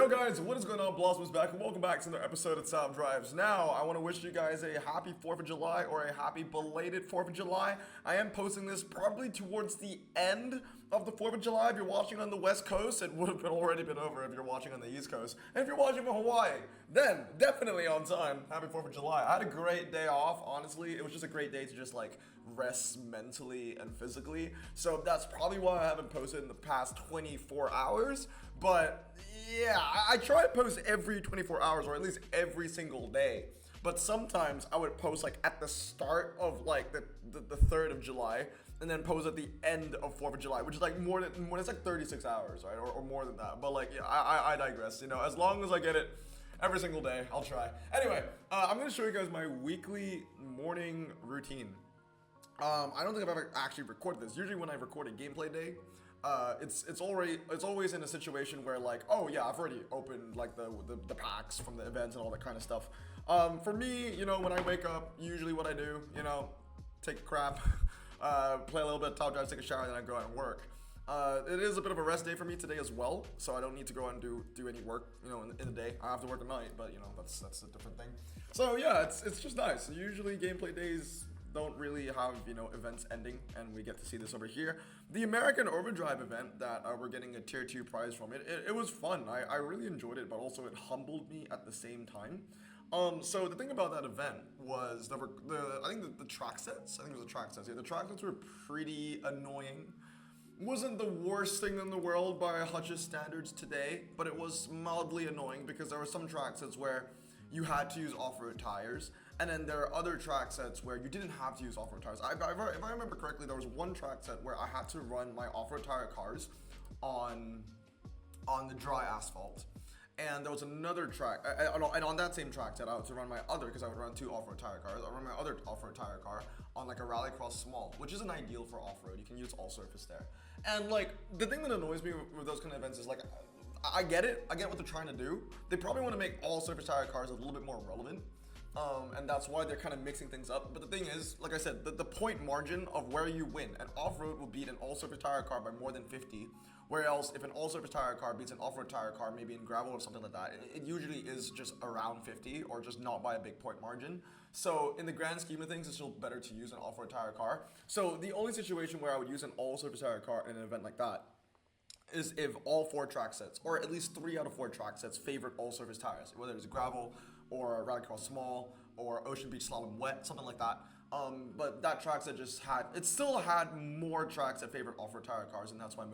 Yo guys, what is going on? Blossom's back and welcome back to another episode of Sound Drives. Now, I want to wish you guys a happy 4th of July or a happy belated 4th of July. I am posting this probably towards the end of the 4th of July. If you're watching on the West Coast, it would have already been over if you're watching on the East Coast. And if you're watching from Hawaii, then definitely on time. Happy 4th of July. I had a great day off, honestly. It was just a great day to just like rest mentally and physically. So that's probably why I haven't posted in the past 24 hours. But yeah, I try to post every 24 hours or at least every single day. But sometimes I would post like at the start of like the 3rd of July and then post at the end of 4th of July, which is like more than it's like 36 hours, right? Or more than that. But like, yeah, I digress. You know, as long as I get it every single day, I'll try. Anyway, I'm going to show you guys my weekly morning routine. I don't think I've ever actually recorded this. Usually when I record a gameplay day, it's always in a situation where like, oh yeah, I've already opened like the packs from the events and all that kind of stuff. For me, you know, when I wake up, usually what I do, you know, take a crap, play a little bit of Top Drive, take a shower, and then I go out and work. It is a bit of a rest day for me today as well, so I don't need to go out and do any work, you know, in the day. I have to work at night, but you know, that's a different thing. So yeah, it's just nice. Usually gameplay days don't really have, you know, events ending, and we get to see this over here. The American Overdrive event that we're getting a tier 2 prize from, it was fun. I really enjoyed it, but also it humbled me at the same time. So the thing about that event was I think the track sets, I think it was the track sets. Yeah, the track sets were pretty annoying. Wasn't the worst thing in the world by Hutch's standards today, but it was mildly annoying because there were some track sets where you had to use off-road tires, and then there are other track sets where you didn't have to use off-road tires. If I remember correctly, there was one track set where I had to run my off-road tire cars on the dry asphalt. And there was another track, and on that same track set, I had to run my other, because I would run 2 off-road tire cars. I run my other off-road tire car on like a rallycross small, which isn't ideal for off-road. You can use all surface there. And like, the thing that annoys me with those kind of events is like, I get it. I get what they're trying to do. They probably want to make all surface tire cars a little bit more relevant. And that's why they're kind of mixing things up. But the thing is, like I said, the point margin of where you win, an off-road will beat an all-surface tire car by more than 50. Whereas if an all-surface tire car beats an off-road tire car, maybe in gravel or something like that, it usually is just around 50 or just not by a big point margin. So in the grand scheme of things, it's still better to use an off-road tire car. So the only situation where I would use an all-surface tire car in an event like that is if all 4 track sets, or at least 3 out of 4 track sets, favored all surface tires, whether it's gravel or rallycross small or ocean beach slalom wet, something like that. But that track set it still had more tracks that favored off-road tire cars, and that's why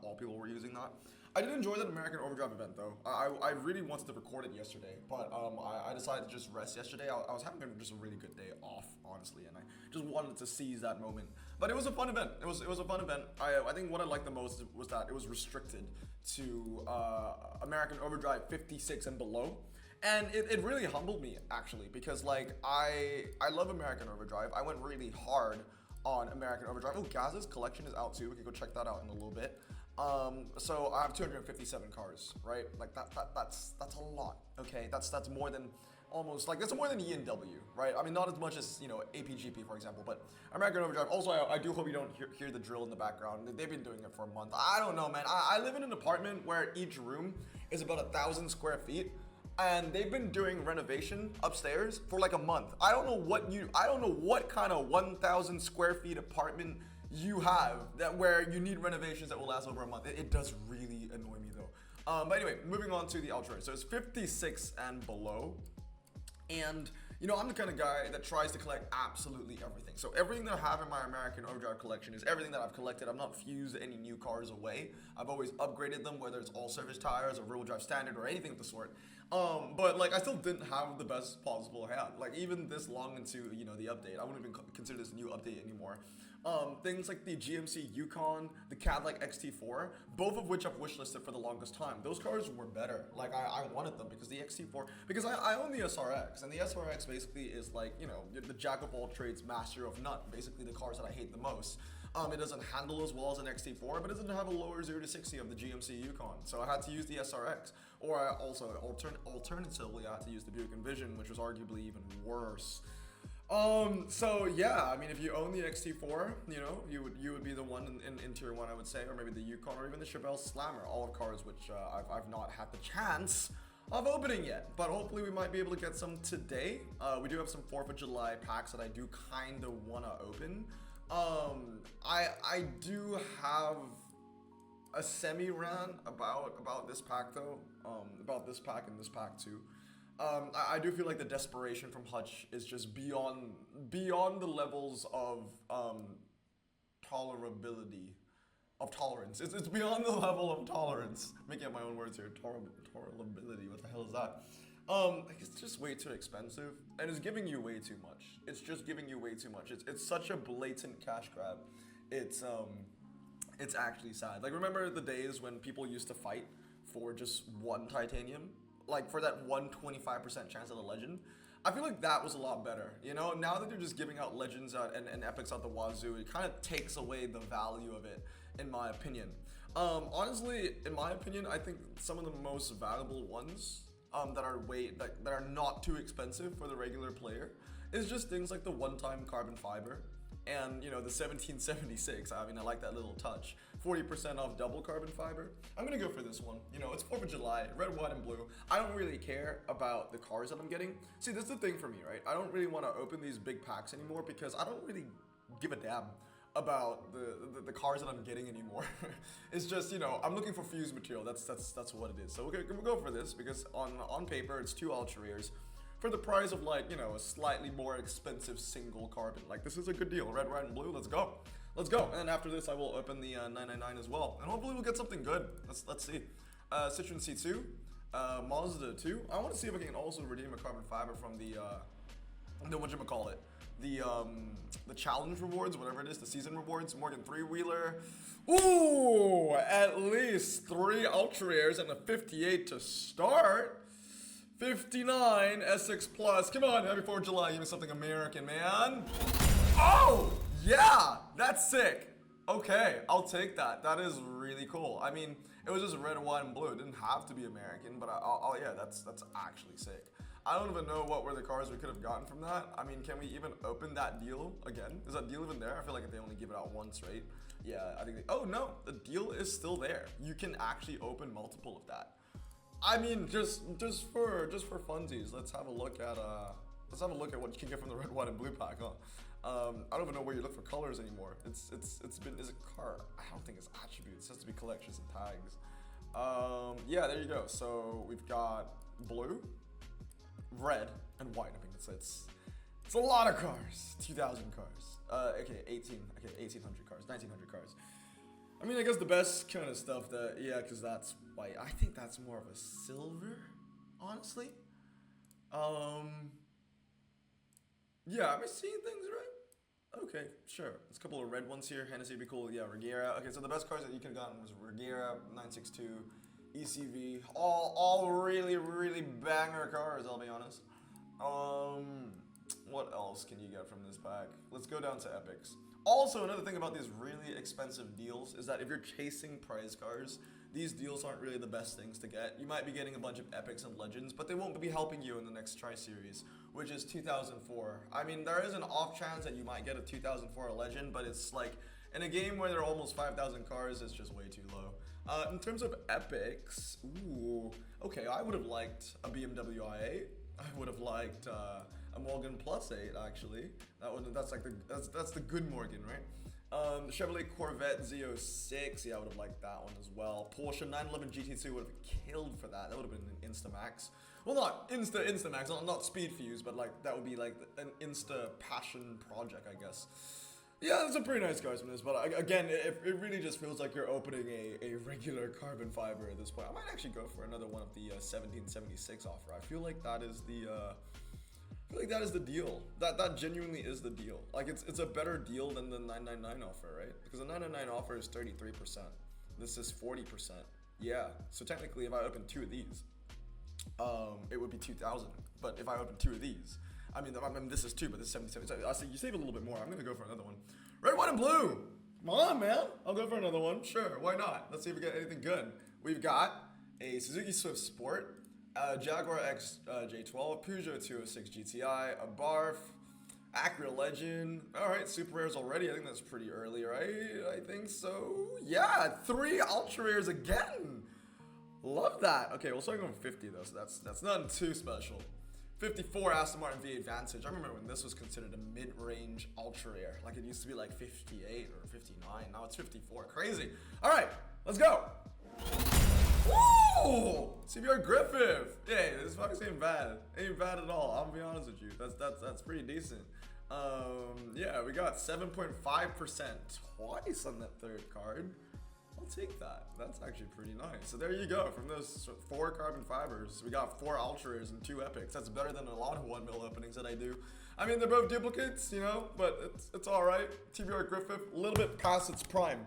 all people were using that. I did enjoy that American Overdrive event though. I really wanted to record it yesterday, but I decided to just rest yesterday. I was having just a really good day off, honestly, and I just wanted to seize that moment. But it was a fun event. It was a fun event. I think what I liked the most was that it was restricted to American Overdrive 56 and below. And it really humbled me, actually, because like I love American Overdrive. I went really hard on American Overdrive. Oh, Gaz's collection is out too. We can go check that out in a little bit. So I have 257 cars, right? Like that's a lot. Okay, that's more than that's more than E&W, right? I mean, not as much as, you know, APGP, for example, but American Overdrive. Also, I do hope you don't hear the drill in the background. They've been doing it for a month. I don't know, man. I live in an apartment where each room is about 1,000 square feet. And they've been doing renovation upstairs for like a month. I don't know what kind of 1,000 square feet apartment you have where you need renovations that will last over a month. It does really annoy me though. But anyway, moving on to the ultra. So it's 56 and below. And, you know, I'm the kind of guy that tries to collect absolutely everything. So everything that I have in my American Overdrive collection is everything that I've collected. I've not fused any new cars away. I've always upgraded them, whether it's all surface tires or rear-wheel drive standard or anything of the sort. But like, I still didn't have the best possible hand. Like, even this long into, you know, the update, I wouldn't even consider this a new update anymore. Things like the GMC Yukon, the Cadillac XT4, both of which I've wishlisted for the longest time. Those cars were better. Like, I wanted them because the XT4, because I own the SRX, and the SRX basically is like, you know, the jack of all trades, master of none. Basically the cars that I hate the most. It doesn't handle as well as an XT4, but it doesn't have a lower 0 to 60 of the GMC Yukon. So I had to use the SRX. Or I also, alternatively, I had to use the Buick Envision, which was arguably even worse. So yeah, I mean, if you own the XT4, you know, you would be the one in tier one, I would say, or maybe the Yukon or even the Chevelle Slammer, all of cars which I've not had the chance of opening yet, but hopefully we might be able to get some today. We do have some 4th of July packs that I do kind of want to open. I do have a semi-rant about this pack though, about this pack and this pack too. I do feel like the desperation from Hutch is just beyond the levels of tolerability, of tolerance. It's beyond the level of tolerance. Making up my own words here. Tolerability. What the hell is that? Like it's just way too expensive, and it's giving you way too much. It's just giving you way too much. It's such a blatant cash grab. It's actually sad. Like remember the days when people used to fight for just one titanium? Like for that 125% chance at a legend. I feel like that was a lot better. You know, now that they're just giving out legends out and epics out the wazoo, it kind of takes away the value of it, in my opinion. Honestly, in my opinion, I think some of the most valuable ones that are not too expensive for the regular player is just things like the one-time carbon fiber and you know the 1776. I mean, I like that little touch. 40% off double carbon fiber. I'm gonna go for this one. You know, it's 4th of July, red, white, and blue. I don't really care about the cars that I'm getting. See, this is the thing for me, right? I don't really want to open these big packs anymore because I don't really give a damn about the cars that I'm getting anymore. It's just, you know, I'm looking for fuse material. That's what it is. So we're gonna go for this because on paper it's 2 ultra rares for the price of like, you know, a slightly more expensive single carbon. Like this is a good deal. Red, white, and blue. Let's go. Let's go. And then after this, I will open the 999 as well, and hopefully we'll get something good. Let's see. Citroen C2, Mazda 2. I want to see if I can also redeem a carbon fiber from the whatchamacallit, the challenge rewards, whatever it is, the season rewards. Morgan 3-wheeler. Ooh, at least 3 ultra rares and a 58 to start. 59 S6 Plus. Come on, happy 4th of July. Give me something American, man. Oh, yeah, that's sick. Okay, I'll take that. That is really cool. I mean, it was just red, white, and blue. It didn't have to be American, but yeah, that's actually sick. I don't even know what were the cars we could have gotten from that. I mean, can we even open that deal again? Is that deal even there? I feel like they only give it out once, right? Yeah, I think oh no, the deal is still there. You can actually open multiple of that. I mean, just for funsies, let's have a look at what you can get from the red, white, and blue pack, huh? I don't even know where you look for colors anymore. Is it car? I don't think it's attributes. It has to be collections and tags. Yeah, there you go. So we've got blue, red, and white. I mean, it's a lot of cars. 2,000 cars. Okay, 1,800 cars, 1,900 cars. I mean, I guess the best kind of stuff that, yeah, because that's white. I think that's more of a silver, honestly. Yeah, am I seeing things right? Okay, sure. There's a couple of red ones here. Hennessy would be cool. Yeah, Regera. Okay, so the best cars that you could have gotten was Regera, 962, ECV. All really, really banger cars, I'll be honest. What else can you get from this pack? Let's go down to epics. Also, another thing about these really expensive deals is that if you're chasing prize cars, these deals aren't really the best things to get. You might be getting a bunch of epics and legends, but they won't be helping you in the next Tri-Series, which is 2004. I mean, there is an off chance that you might get a 2004 legend, but it's like, in a game where there are almost 5,000 cars, it's just way too low. In terms of epics, ooh, okay, I would have liked a BMW i8. I would have liked a Morgan Plus 8, actually. That's the good Morgan, right? Chevrolet Corvette Z06, yeah, I would have liked that one as well. Porsche 911 GT2 would have killed for that. That would have been an Instamax. Well, not Instamax, not Speed Fuse, but like that would be like an Insta passion project, I guess. Yeah, there's some pretty nice cars from this, but again, it really just feels like you're opening a regular carbon fiber at this point. I might actually go for another one of the 1776 offer. I feel like that is the deal. That genuinely is the deal. Like it's a better deal than the 999 offer, right? Because the 999 offer is 33%. This is 40%. Yeah. So technically, if I open 2 of these, it would be 2,000. But if I open 2 of these, I mean, this is 2, but this is 77. So I say you save a little bit more. I'm gonna go for another one. Red, white, and blue. Come on, man. I'll go for another one. Sure, why not? Let's see if we get anything good. We've got a Suzuki Swift Sport, Jaguar XJ12, Peugeot 206 GTI, a Barf, Acura Legend. All right, super rares already. I think that's pretty early, right? I think so. Yeah, 3 ultra rares again. Love that. Okay, we'll start going 50 though, so that's nothing too special. 54 Aston Martin V8 Vantage. I remember when this was considered a mid-range ultra rare. Like it used to be like 58 or 59. Now it's 54. Crazy. All right, let's go. Woo! CBR Griffith. Hey, this fucking ain't bad. Ain't bad at all. I'll be honest with you. That's pretty decent. Yeah, we got 7.5% twice on that third card. I'll take that. That's actually pretty nice. So there you go. From those 4 carbon fibers, we got 4 ultra rares and 2 epics. That's better than a lot of 1 mil openings that I do. I mean, they're both duplicates, you know, but it's all right. TBR Griffith, a little bit past its prime.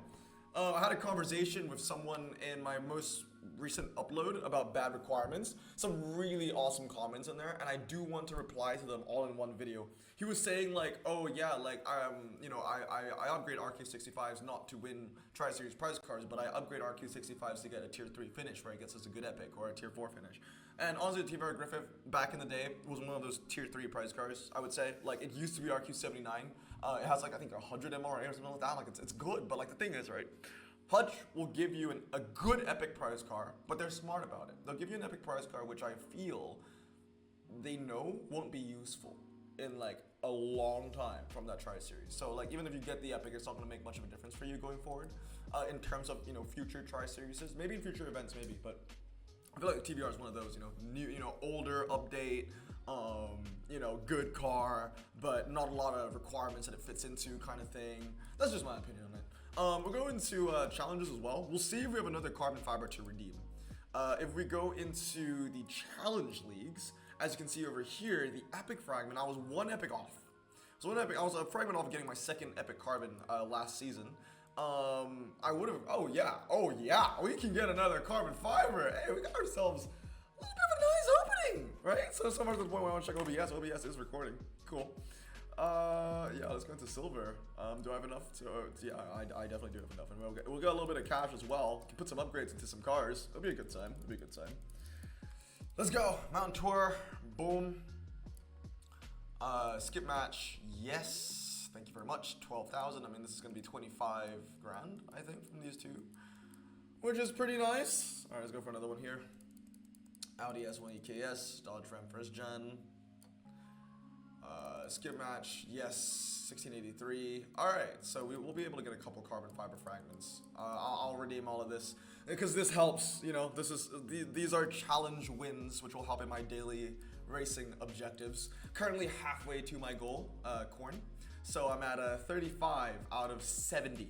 I had a conversation with someone in my most recent upload about bad requirements. Some really awesome comments in there, and I do want to reply to them all in one video. He was saying like, oh yeah, like you know, I upgrade RQ65s not to win Tri-Series prize cards, but I upgrade RQ65s to get a tier 3 finish where it gets us a good epic or a tier 4 finish. And honestly, TBR Griffith back in the day was one of those tier 3 prize cards, I would say. Like it used to be RQ79. It has like I think 100 MRA or something like that. Like it's good, but like the thing is, right? Hutch will give you a good epic prize car, but they're smart about it. They'll give you an epic prize car, which I feel they know won't be useful in like a long time from that tri-series. So like even if you get the epic, it's not going to make much of a difference for you going forward in terms of, you know, future tri-series. Maybe in future events, maybe, but I feel like TBR is one of those, you know, new, you know, older update, you know, good car, but not a lot of requirements that it fits into kind of thing. That's just my opinion on it. We'll go into challenges as well. We'll see if we have another carbon fiber to redeem. If we go into the challenge leagues, as you can see over here, the epic fragment, I was 1 epic off. So I was a fragment off getting my 2nd epic carbon last season. I would have, oh yeah, we can get another carbon fiber. Hey, we got ourselves a little bit of a nice opening, right? So somewhere to the point where I want to check OBS. OBS is recording, cool. Yeah, let's go into silver. Do I have enough to, yeah, I definitely do have enough. And we'll get a little bit of cash as well. Can put some upgrades into some cars. It'll be a good time, it'll be a good time. Let's go, Mountain Tour, boom. Skip match, yes, thank you very much, 12,000. I mean, this is gonna be 25 grand, I think, from these two, which is pretty nice. All right, let's go for another one here. Audi S1 EKS, Dodge Ram first gen. Skip match, yes, 1683. All right, so we will be able to get a couple carbon fiber fragments. I'll redeem all of this because this helps. You know, these are challenge wins, which will help in my daily racing objectives. Currently halfway to my goal, corn. So I'm at 35 out of 70.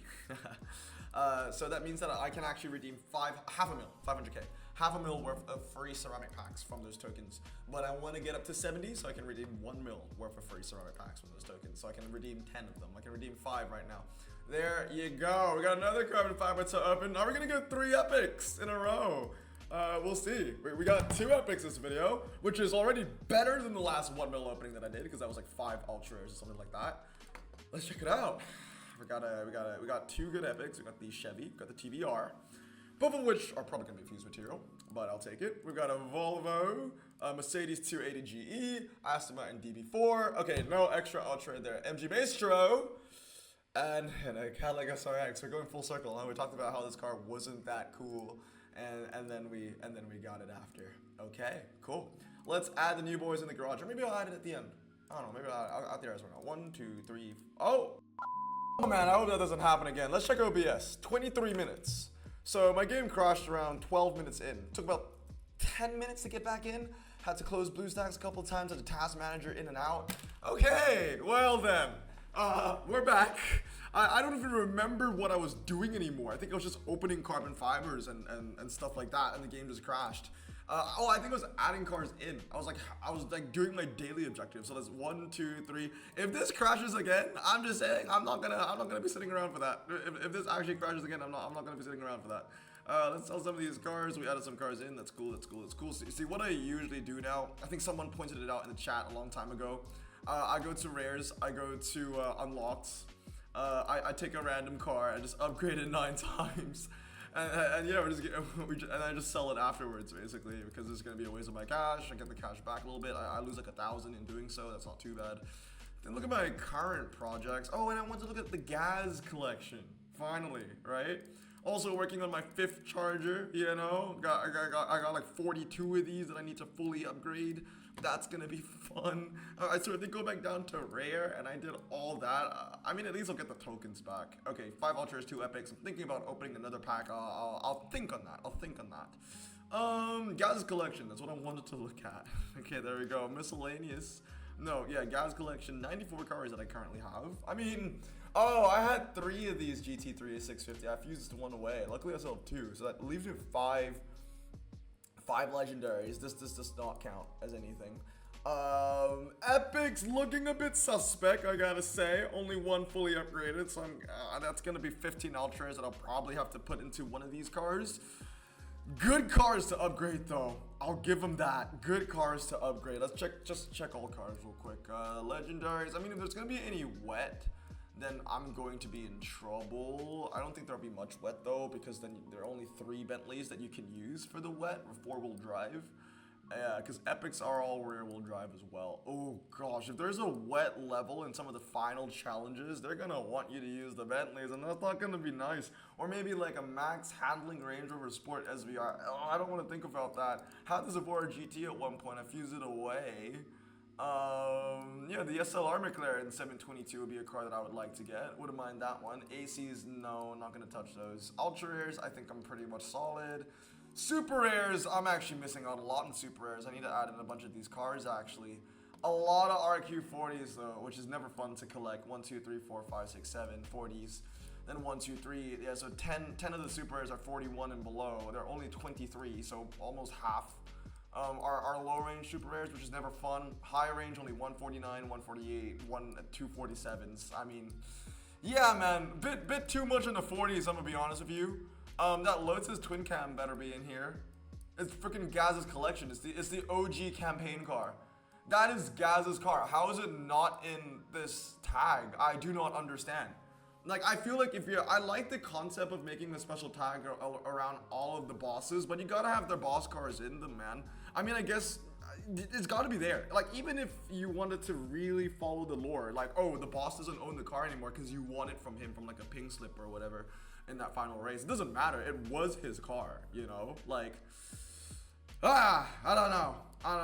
So that means that I can actually redeem half a mil, 500K. Half a mil worth of free ceramic packs from those tokens. But I want to get up to 70 so I can redeem 1 mil worth of free ceramic packs from those tokens. So I can redeem 10 of them. I can redeem 5 right now. There you go. We got another carbon fiber to open. Now we're going to get 3 epics in a row. We'll see. We got 2 epics this video, which is already better than the last 1 mil opening that I did because that was like 5 ultras or something like that. Let's check it out. We got 2 good epics. We got the Chevy, we got the TBR. Both of which are probably going to be fused material, but I'll take it. We've got a Volvo, a Mercedes 280 GE, Aston Martin DB4. Okay, no extra ultra there. MG Maestro, and a Cadillac SRX. We're going full circle. Huh? We talked about how this car wasn't that cool, and then we got it after. Okay, cool. Let's add the new boys in the garage, or maybe I'll add it at the end. I don't know. Maybe I'll add the rest right now. 1, 2, 3. Oh man, I hope that doesn't happen again. Let's check OBS. 23 minutes. So my game crashed around 12 minutes in. Took about 10 minutes to get back in. Had to close BlueStacks a couple of times at the task manager in and out. Okay, well then, we're back. I don't even remember what I was doing anymore. I think I was just opening carbon fibers and stuff like that, and the game just crashed. I think I was adding cars in. I was like doing my daily objective. So that's 1, 2, 3. If this crashes again, I'm just saying I'm not gonna be sitting around for that. If this actually crashes again, I'm not gonna be sitting around for that. Let's sell some of these cars. We added some cars in. That's cool. See what I usually do now. I think someone pointed it out in the chat a long time ago. I go to rares. I go to unlocked. I take a random car. I just upgrade it 9 times. And yeah, and I just sell it afterwards, basically, because it's gonna be a waste of my cash. I get the cash back a little bit. I lose like 1,000 in doing so. That's not too bad. Then look at my current projects. Oh, and I want to look at the gas collection. Finally, right? Also working on my 5th charger, you know. I got like 42 of these that I need to fully upgrade. That's gonna be fun. So if they go back down to rare and I did all that, I mean, at least I'll get the tokens back. Okay, 5 ultras, 2 epics. I'm thinking about opening another pack. I'll think on that. I'll think on that. Gas collection. That's what I wanted to look at. Okay, there we go. Miscellaneous. No, yeah, gas collection. 94 cars that I currently have. I mean, oh, I had 3 of these GT3 650. I fused 1 away. Luckily, I still have 2, so that leaves me with 5 legendaries. This does not count as anything. Epic's looking a bit suspect, I gotta say. Only 1 fully upgraded, so that's gonna be 15 ultras that I'll probably have to put into one of these cars. Good cars to upgrade though. I'll give them that. Good cars to upgrade. Let's just check all cars real quick. Legendaries. I mean, if there's gonna be any wet, then I'm going to be in trouble. I don't think there'll be much wet though, because then there are only 3 Bentleys that you can use for the wet, or 4-wheel drive. Yeah, because epics are all rear-wheel drive as well. Oh gosh, if there's a wet level in some of the final challenges, they're gonna want you to use the Bentleys, and that's not gonna be nice. Or maybe like a max handling Range Rover Sport SVR. Oh, I don't want to think about that. Had the Zavora GT at one point. I fused it away. Yeah, the SLR McLaren 722 would be a car that I would like to get. Wouldn't mind that one. ACs, no, not gonna touch those. Ultra Rares, I think I'm pretty much solid. Super Rares, I'm actually missing out a lot in Super Rares. I need to add in a bunch of these cars actually. A lot of RQ40s though, which is never fun to collect. 1, 2, 3, 4, 5, 6, 7 40s. Then 1, 2, 3. Yeah, so 10 of the Super Rares are 41 and below. They're only 23, so almost half. Our low range Super Rares, which is never fun. High range only 149, 148, 247s. I mean, yeah, man, bit too much in the 40s. I'm gonna be honest with you. That Lotus twin cam better be in here. It's freaking Gaz's collection. It's the OG campaign car. That is Gaz's car. How is it not in this tag? I do not understand. Like, I feel like I like the concept of making a special tag around all of the bosses, but you gotta have their boss cars in them, man. I mean, I guess it's gotta be there. Like, even if you wanted to really follow the lore, like, oh, the boss doesn't own the car anymore because you want it from him from like a pink slip or whatever in that final race. It doesn't matter. It was his car, you know? Like, I don't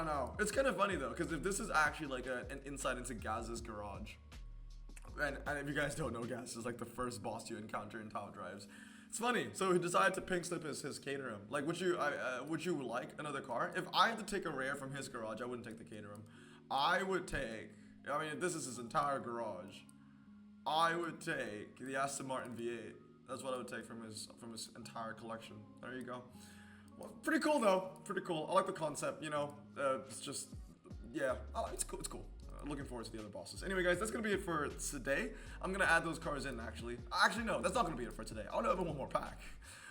know. It's kind of funny though, because if this is actually like an insight into Gaz's garage, and if you guys don't know, Gaz is like the first boss you encounter in Top Drives. It's funny. So he decided to pink slip his Caterham. Like, would you like another car? If I had to take a rare from his garage, I wouldn't take the Caterham. I would take, I mean, if this is his entire garage, I would take the Aston Martin V8. That's what I would take from his entire collection. There you go. Well, pretty cool though. Pretty cool. I like the concept. You know, it's just, yeah, it's cool. It's cool. Looking forward to the other bosses. Anyway, guys, that's gonna be it for today. I'm gonna add those cars in actually. Actually, no, that's not gonna be it for today. I'll open one more pack.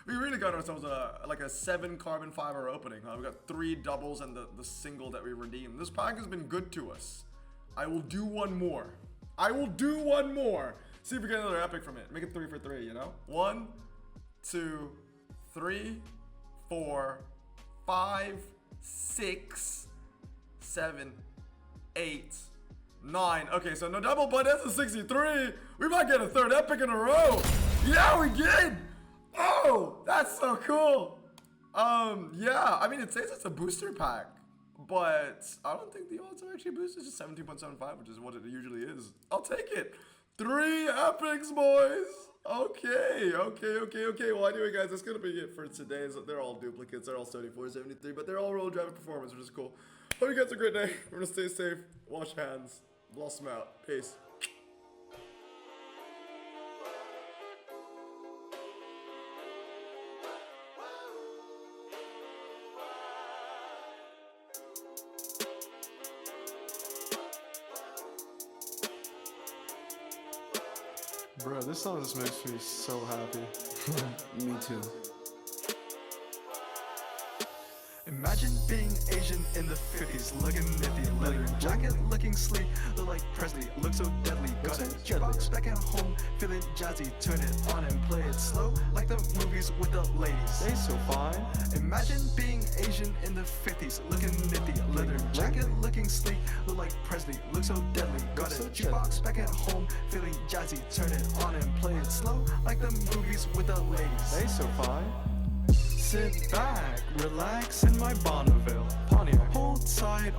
We really got ourselves like a 7 carbon fiber opening. We got 3 doubles and the single that we redeemed. This pack has been good to us. I will do one more. See if we get another epic from it. Make it 3 for 3, you know? 1, 2, 3, 4, 5, 6, 7, 8, 9. Okay, so no double, but that's a 63. We might get a 3rd epic in a row. Yeah, we did. Oh, that's so cool. Yeah, I mean, it says it's a booster pack, but I don't think the odds are actually boosted. It's just 17.75, which is what it usually is. I'll take it. 3 epics, boys. Okay. Well, anyway, guys, that's gonna be it for today. So they're all duplicates. They're all 74, 73, but they're all roll driving performance, which is cool. Hope you guys have a great day. We're gonna stay safe, wash hands, bless them out. Peace. Bro, this song just makes me so happy. Me too. Imagine being Asian in the 50s, looking nifty, leather jacket looking sleek, look like Presley, look so deadly. Got a jukebox back at home, feeling jazzy, turn it on and play it slow, like the movies with the ladies. They so fine. Imagine being Asian in the 50s, looking nifty, leather jacket looking sleek, look like Presley, look so deadly. Got a jukebox back at home, feeling jazzy, turn it on and play it slow, like the movies with the ladies. They so fine. Sit back, relax in my Bond